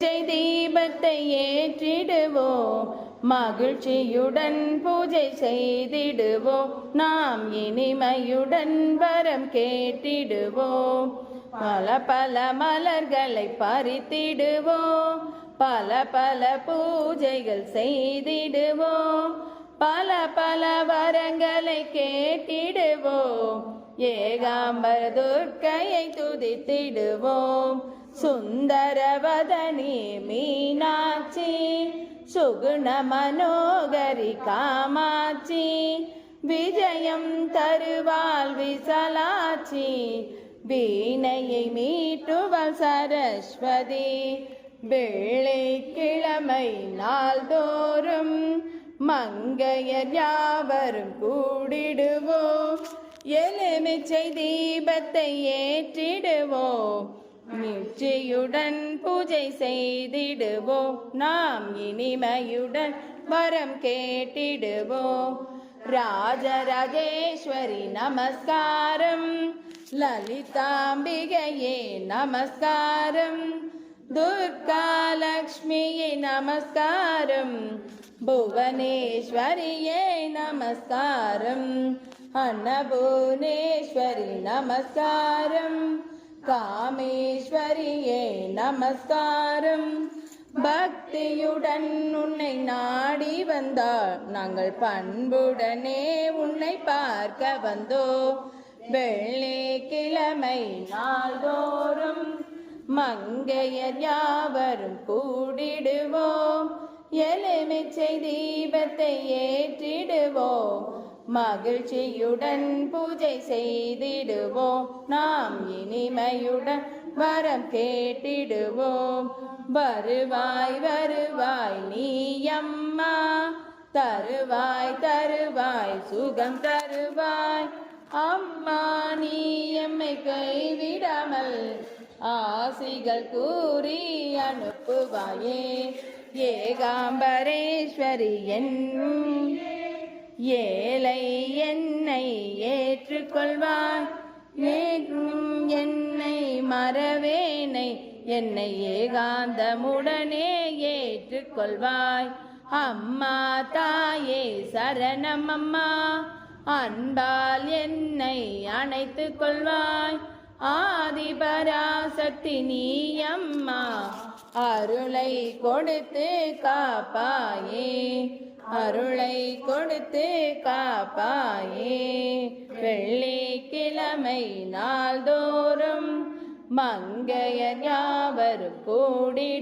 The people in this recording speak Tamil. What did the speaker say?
தீபத்தை ஏற்றிடுவோம், மகிழ்ச்சியுடன் பூஜை செய்திடுவோம். நாம் இனிமையுடன் வரம் கேட்டிடுவோம். பல பல மலர்களை பறித்திடுவோம், பல பல பூஜைகள் செய்திடுவோம். பல பல வரங்களை கேட்டிடுவோம், ஏகாம்பர துர்க்கையை துதித்திடுவோம். சுந்தரவதனி மீனாட்சி, சுகுண மனோகரி காமாட்சி, விஜயம் தருவாள் விசலாட்சி, வீணையை மீட்டுவள் சரஸ்வதி. வெள்ளிக்கிழமை நாள்தோறும் மங்கையர் யாவரும் கூடிடுவோம், எலுமிச்சை தீபத்தை ஏற்றிடுவோம், நிச்சயுடன் பூஜை செய்திடுவோம். நாம் இனிமையுடன் வரம் கேட்டிடுவோம். ராஜராஜேஸ்வரி நமஸ்காரம், லலிதாம்பிகையே நமஸ்காரம், துர்காலக்ஷ்மியே நமஸ்காரம், புவனேஸ்வரியே நமஸ்காரம், அன்னபூர்ணேஸ்வரி நமஸ்காரம், காமேஸ்வரியே நமஸ்காரம். பக்தியுடன் உன்னை நாடி வந்தாள், நாங்கள் பண்புடனே உன்னை பார்க்க வந்தோம். வெள்ளிக்கிழமை நாள்தோறும் மங்கையர் யாவரும் கூடிடுவோம், எலுமிச்சை தீபத்தை ஏற்றிடுவோம், மகிழ்ச்சியுடன் பூஜை செய்திடுவோம். நாம் இனிமையுடன் வரம் கேட்டிடுவோம். வருவாய் வருவாய் நீ அம்மா, தருவாய் தருவாய் சுகம் தருவாய். அம்மா நீ எம்மை கைவிடாமல் ஆசிகள் கூறி அனுப்புவாயே. ஏகாம்பரேஸ்வரி என் ஏழை என்னை ஏற்றுக்கொள்வாய், ஏற்றும் என்னை மறவேனை, என்னை ஏகாந்தமுடனே ஏற்றுக்கொள்வாய். அம்மா தாயே சரணம் அம்மா, அன்பால் என்னை அணைத்துக் கொள்வாய். ஆதிபராசக்தி நீ அம்மா, அருளை கொடுத்து காப்பாயே, அருளை கொடுத்து காப்பாயே. வெள்ளிக்கிழமை நாள்தோறும் மங்கையர் யாவரும் கூடிடு